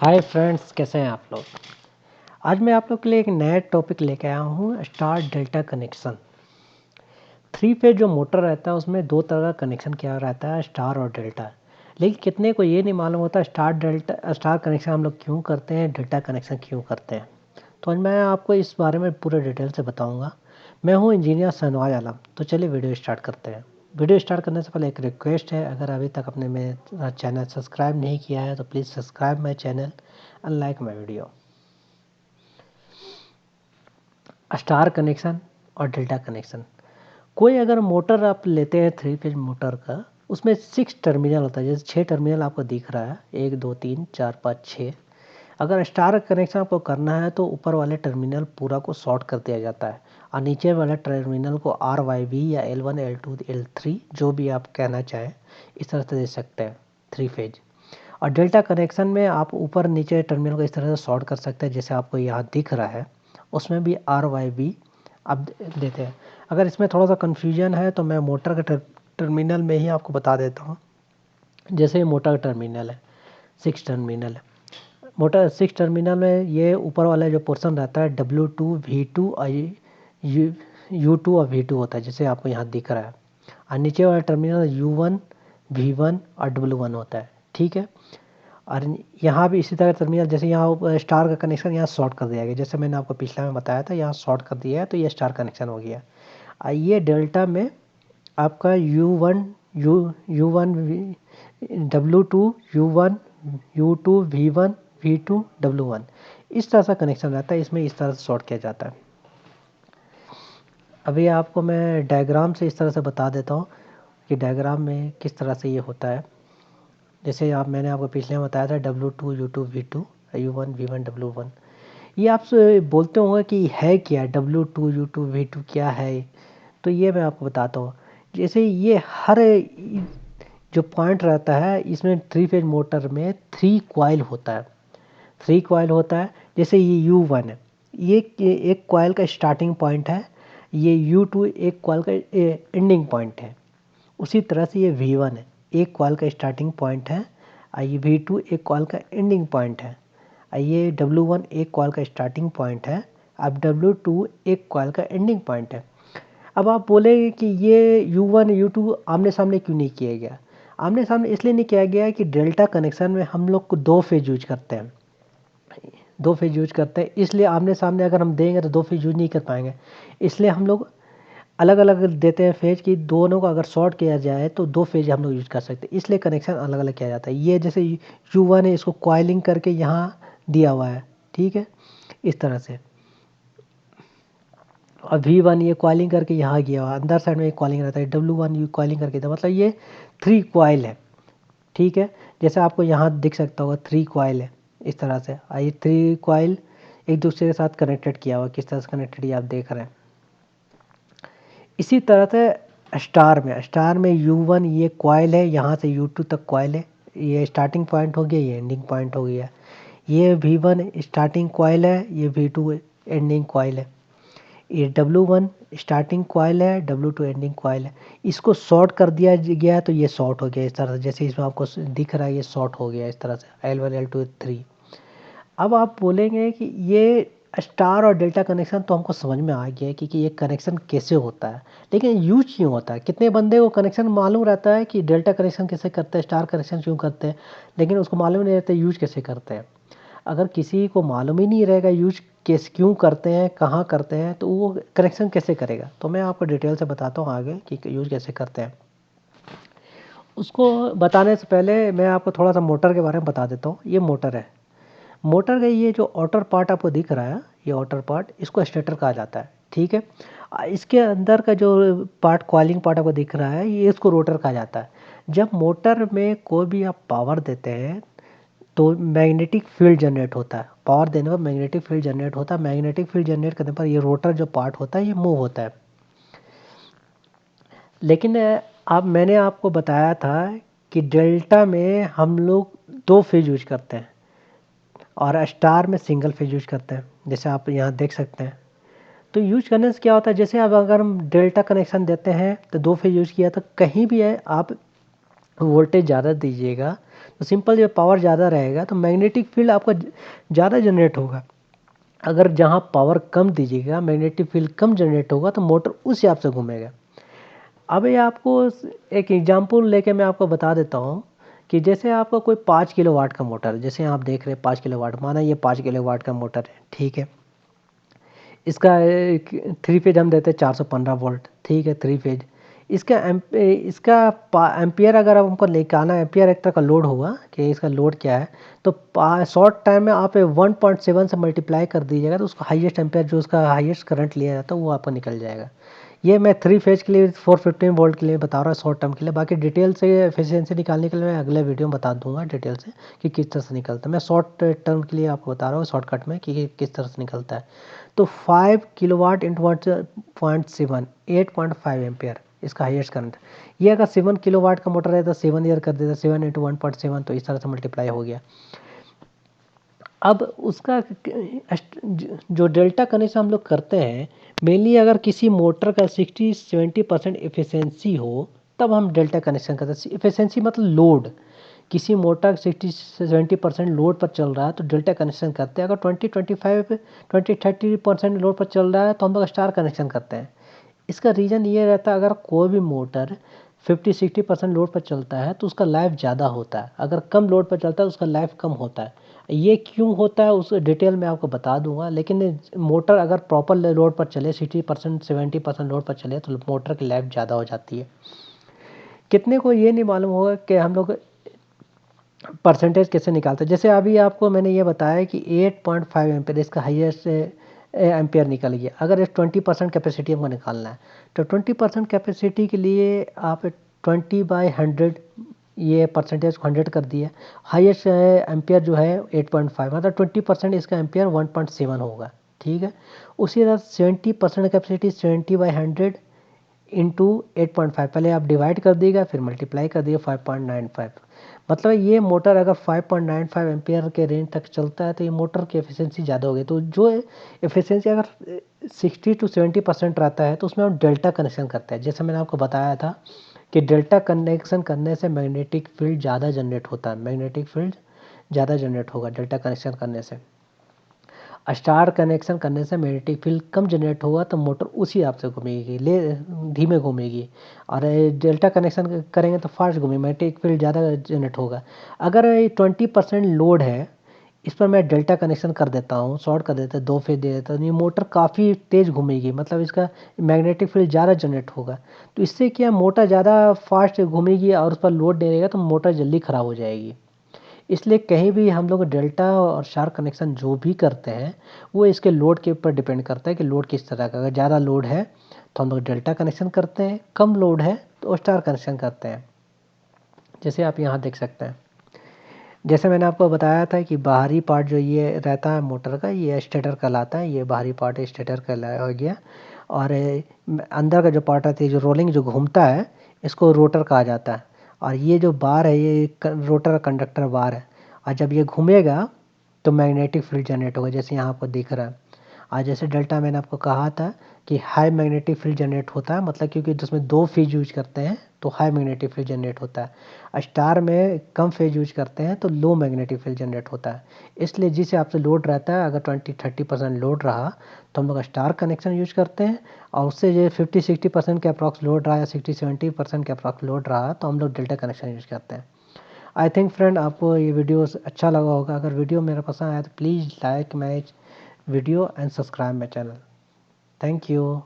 Hi friends, कैसे हैं आप लोग। आज मैं आप लोग के लिए एक नया टॉपिक लेके आया हूँ, स्टार डेल्टा कनेक्शन। 3 फेज जो मोटर रहता है उसमें 2 तरह का कनेक्शन किया रहता है, स्टार और डेल्टा। लेकिन कितने को ये नहीं मालूम होता स्टार कनेक्शन हम लोग क्यों करते हैं, डेल्टा कनेक्शन क्यों करते हैं। तो आज मैं आपको इस बारे में पूरे डिटेल से बताऊँगा। मैं हूँ इंजीनियर शहनवाज आलम। तो चलिए वीडियो स्टार्ट करते हैं। वीडियो स्टार्ट करने से पहले एक रिक्वेस्ट है, अगर अभी तक आपने मेरा चैनल सब्सक्राइब नहीं किया है तो please subscribe my channel and like my video. Star connection और डेल्टा कनेक्शन। कोई अगर मोटर आप लेते हैं 3 फेज मोटर का, उसमें 6 टर्मिनल होता है। जैसे 6 टर्मिनल आपको दिख रहा है, 1 2 3 4 5 6। अगर स्टार कनेक्शन आपको करना है तो ऊपर वाले टर्मिनल पूरा को शॉर्ट कर दिया जाता है और नीचे वाले टर्मिनल को RYB या L1 L2 L3 जो भी आप कहना चाहें इस तरह से दे सकते हैं 3 फेज। और डेल्टा कनेक्शन में आप ऊपर नीचे टर्मिनल को इस तरह से शॉर्ट कर सकते हैं, जैसे आपको यहाँ दिख रहा है। उसमें भी RYB आप देते हैं। अगर इसमें थोड़ा सा कन्फ्यूजन है तो मैं मोटर के टर्मिनल में ही आपको बता देता हूँ। जैसे ये मोटर का टर्मिनल है, 6 टर्मिनल है। मोटर 6 टर्मिनल में ये ऊपर वाला जो पोर्शन रहता है W2 V2 और U2 और V2 होता है, जैसे आपको यहाँ दिख रहा है। और नीचे वाला टर्मिनल U1 V1 और W1 होता है, ठीक है। और यहाँ भी इसी तरह टर्मिनल, जैसे यहाँ स्टार का कनेक्शन यहाँ शॉर्ट कर दिया गया, जैसे मैंने आपको पिछला में बताया था, यहाँ शॉर्ट कर दिया है तो ये स्टार कनेक्शन हो गया। ये डेल्टा में आपका U1 U1 W2 U1 U2 V1 V2 W1 इस तरह से कनेक्शन रहता है। इसमें इस तरह से शॉर्ट किया जाता है। अभी आपको मैं डायग्राम से इस तरह से बता देता हूँ कि डायग्राम में किस तरह से ये होता है। जैसे मैंने आपको पिछले में बताया था W2 U2 V2 U1 V1 W1। ये आप बोलते होंगे कि है क्या W2 U2 V2 क्या है। तो ये मैं आपको बताता हूँ। जैसे ये हर जो पॉइंट रहता है, इसमें 3 फेज मोटर में 3 कॉइल होता है। 3 कॉइल होता है। जैसे ये U1 है, ये एक कॉइल का स्टार्टिंग पॉइंट है। ये U2 एक कॉइल का एंडिंग पॉइंट है। उसी तरह से ये V1 है, एक कॉइल का स्टार्टिंग पॉइंट है और ये V2 एक कॉइल का एंडिंग पॉइंट है। और ये W1 एक कॉइल का स्टार्टिंग पॉइंट है। अब W2 एक कॉइल का एंडिंग पॉइंट है। अब आप बोलेंगे कि ये U1 U2 आमने सामने क्यों नहीं किया गया। आमने सामने इसलिए नहीं किया गया कि डेल्टा कनेक्शन में हम लोग को 2 फेज यूज करते हैं। 2 फेज यूज करते हैं, इसलिए आमने सामने अगर हम देंगे तो 2 फेज यूज नहीं कर पाएंगे। इसलिए हम लोग अलग अलग देते हैं फेज की, दोनों को अगर शॉर्ट किया जाए तो 2 फेज हम लोग यूज कर सकते हैं। इसलिए कनेक्शन अलग अलग किया जाता है। ये जैसे U1 है, इसको कॉइलिंग करके यहाँ दिया हुआ है, ठीक है, इस तरह से। और V1 ये कॉइलिंग करके यहाँ गया हुआ, अंदर साइड में एक कॉइलिंग रहता है। W1 ये कॉइलिंग करके था, मतलब ये 3 कॉइल है, ठीक है। जैसे आपको यहाँ दिख सकता होगा 3 कॉइल है इस तरह से। ये 3 कॉइल एक दूसरे के साथ कनेक्टेड किया हुआ, किस तरह से कनेक्टेड ये आप देख रहे हैं। इसी तरह से स्टार में U1 ये कॉइल है, यहाँ से U2 तक कॉइल है। ये स्टार्टिंग पॉइंट हो गया, ये एंडिंग पॉइंट हो गया। ये V1 स्टार्टिंग कॉइल है, ये V2 एंडिंग कॉइल है। ये W1 स्टार्टिंग कॉइल है, W2 एंडिंग कॉइल है। इसको शॉर्ट कर दिया गया तो ये शॉर्ट हो गया इस तरह से। जैसे इसमें आपको दिख रहा है, ये शॉर्ट हो गया इस तरह से, L1 L2 L3। अब आप बोलेंगे कि ये स्टार और डेल्टा कनेक्शन तो हमको समझ में आ गया है कि ये कनेक्शन कैसे होता है, लेकिन यूज क्यों होता है। कितने बंदे को कनेक्शन मालूम रहता है कि डेल्टा कनेक्शन कैसे करते हैं, स्टार कनेक्शन क्यों करते हैं, लेकिन उसको मालूम नहीं रहता यूज कैसे करते हैं। अगर किसी को मालूम ही नहीं रहेगा यूज क्यों करते हैं, कहाँ करते हैं, तो वो कनेक्शन कैसे करेगा। तो मैं आपको डिटेल से बताता हूँ आगे कि यूज कैसे करते हैं। उसको बताने से पहले मैं आपको थोड़ा सा मोटर के बारे में बता देता हूँ। ये मोटर है। मोटर का ये जो आउटर पार्ट आपको दिख रहा है, ये आउटर पार्ट, इसको स्टेटर कहा जाता है, ठीक है। इसके अंदर का जो पार्ट, कॉइलिंग पार्ट आपको दिख रहा है, ये इसको रोटर कहा जाता है। जब मोटर में कोई भी आप पावर देते हैं तो मैग्नेटिक फील्ड जनरेट होता है। पावर देने पर मैग्नेटिक फील्ड जनरेट होता है। मैग्नेटिक फील्ड जनरेट करने पर ये रोटर जो पार्ट होता है ये मूव होता है। लेकिन अब मैंने आपको बताया था कि डेल्टा में हम लोग 2 फेज यूज करते हैं और स्टार में सिंगल फेज यूज करते हैं, जैसे आप यहाँ देख सकते हैं। तो यूज करने से क्या होता है, जैसे अब अगर हम डेल्टा कनेक्शन देते हैं तो 2 फेज यूज किया तो कहीं भी है आप वोल्टेज ज़्यादा दीजिएगा तो सिंपल जब पावर ज़्यादा रहेगा तो मैग्नेटिक फील्ड आपका ज़्यादा जनरेट होगा। अगर जहाँ पावर कम दीजिएगा, मैग्नेटिक फील्ड कम जनरेट होगा तो मोटर उस हिसाब से घूमेगा। अब ये आपको एक एग्जांपल लेके मैं आपको बता देता हूँ कि जैसे आपका कोई 5 किलोवाट का मोटर, जैसे आप देख रहे हैं 5 किलोवाट, माना ये 5 किलोवाट का मोटर है, ठीक है। इसका 3 फेज हम देते हैं 415 वोल्ट, ठीक है, 3 फेज। इसका एम्पियर अगर आप हमको निकालना, एम्पियर एक तरह का लोड होगा कि इसका लोड क्या है, तो शॉर्ट टाइम में आप 1.7 से मल्टीप्लाई कर दीजिएगा तो उसका हाईएस्ट एम्पियर, जो उसका हाईएस्ट करंट लिया जाता है, वो आपको निकल जाएगा। ये मैं 3 फेज के लिए 415 वोल्ट के लिए बता रहा हूँ, शॉर्ट टर्म के लिए। बाकी डिटेल से एफिशिएंसी निकालने के लिए मैं अगले वीडियो में बता दूंगा डिटेल से कि किस तरह से निकलता है। मैं शॉर्ट टर्म के लिए आपको बता रहा हूँ शॉर्टकट में कि किस तरह से निकलता है। तो 5 किलोवाट इंटू 1.7, 8.5 एम्पियर इसका हाईएस्ट करंट। ये अगर 7 किलोवाट का मोटर है तो 7 ईयर कर देता, 7 इंटू 1.7, तो इस तरह से मल्टीप्लाई हो गया। अब उसका जो डेल्टा कनेक्शन हम लोग करते हैं, मेनली अगर किसी मोटर का 60-70% एफिशिएंसी हो तब हम डेल्टा कनेक्शन करते हैं। एफिशिएंसी मतलब लोड, किसी मोटर 60-70% लोड पर चल रहा है तो डेल्टा कनेक्शन करते हैं। अगर 20-25-20-30% लोड पर चल रहा है तो हम लोग स्टार कनेक्शन करते हैं। इसका रीज़न ये रहता है, अगर कोई भी मोटर 50-60% लोड पर चलता है तो उसका लाइफ ज़्यादा होता है, अगर कम लोड पर चलता है उसका लाइफ कम होता है। ये क्यों होता है उस डिटेल में आपको बता दूंगा, लेकिन मोटर अगर प्रॉपर लोड पर चले, 60% 70% लोड पर चले तो मोटर की लाइफ ज़्यादा हो जाती है। कितने को ये नहीं मालूम होगा कि हम लोग परसेंटेज कैसे निकालते हैं। जैसे अभी आपको मैंने ये बताया कि 8.5 एम्पियर इसका हाईएस्ट एम्पियर निकल गया। अगर इस 20% कैपेसिटी हमको निकालना है तो 20% कैपेसिटी के लिए आप 20/100 ये परसेंटेज को 100 कर दिया। हाईएस्ट एम्पियर जो है 8.5, मतलब 20% इसका एम्पियर 1.7 होगा, ठीक है। उसी तरह 70% कैपेसिटी 70/100 इंटू 8.5, पहले आप डिवाइड कर दिएगा फिर मल्टीप्लाई कर दिएगा 5.95। मतलब ये मोटर अगर 5.95 एम्पियर के रेंज तक चलता है तो ये मोटर की एफिशिएंसी ज़्यादा हो गई। तो जो एफिशिएंसी अगर 60-70% रहता है तो उसमें हम डेल्टा कनेक्शन करते हैं। जैसे मैंने आपको बताया था कि डेल्टा कनेक्शन करने से मैग्नेटिक फील्ड ज़्यादा जनरेट होता है, मैग्नेटिक फील्ड ज़्यादा जनरेट होगा डेल्टा कनेक्शन करने से। स्टार कनेक्शन करने से मैग्नेटिक फील्ड कम जनरेट होगा तो मोटर उसी हिसाब से घूमेगी, धीमे घूमेगी। और डेल्टा कनेक्शन करेंगे तो फास्ट घूमेगी, मैग्नेटिक फील्ड ज़्यादा जनरेट होगा। अगर 20% लोड है, इस पर मैं डेल्टा कनेक्शन कर देता हूँ, शॉर्ट कर देता हूँ, 2 फेज दे देता हूँ, ये मोटर काफ़ी तेज़ घूमेगी, मतलब इसका मैग्नेटिक फील्ड ज़्यादा जनरेट होगा। तो इससे क्या, मोटर ज़्यादा फास्ट घूमेगी और उस पर लोड नहीं रहेगा तो मोटर जल्दी ख़राब हो जाएगी। इसलिए कहीं भी हम लोग डेल्टा और स्टार कनेक्शन जो भी करते हैं वो इसके लोड के ऊपर डिपेंड करता है कि लोड किस तरह का। अगर ज़्यादा लोड है तो हम लोग डेल्टा कनेक्शन करते हैं, कम लोड है तो स्टार कनेक्शन करते हैं। जैसे आप यहाँ देख सकते हैं, जैसे मैंने आपको बताया था कि बाहरी पार्ट जो ये रहता है मोटर का, ये स्टेटर कहलाता है, ये बाहरी पार्ट स्टेटर कहलाया हो गया। और अंदर का जो पार्ट रहता है, जो रोलिंग जो घूमता है, इसको रोटर कहा जाता है। और ये जो बार है ये रोटर कंडक्टर बार है, और जब ये घूमेगा तो मैग्नेटिक फील्ड जनरेट होगा, जैसे यहाँ आपको दिख रहा है। और जैसे डेल्टा मैंने आपको कहा था कि हाई मैग्नेटिक फील्ड जनरेट होता है, मतलब क्योंकि जिसमें 2 फेज यूज करते हैं तो हाई मैग्नेटिक फील्ड जनरेट होता है। स्टार में कम फेज यूज करते हैं तो लो मैग्नेटिक फील्ड जनरेट होता है। इसलिए जिस हिसाब से लोड रहता है, अगर 20-30% लोड रहा तो हम लोग स्टार कनेक्शन यूज करते हैं, और उससे जो 50-60% के अप्रॉक्स लोड रहा या 60-70% के अप्रॉक्स लोड रहा तो हम लोग डेल्टा कनेक्शन यूज करते हैं। आई थिंक फ्रेंड आपको ये वीडियो अच्छा लगा होगा। अगर वीडियो मेरा पसंद आया तो please like my video and subscribe my channel. Thank you.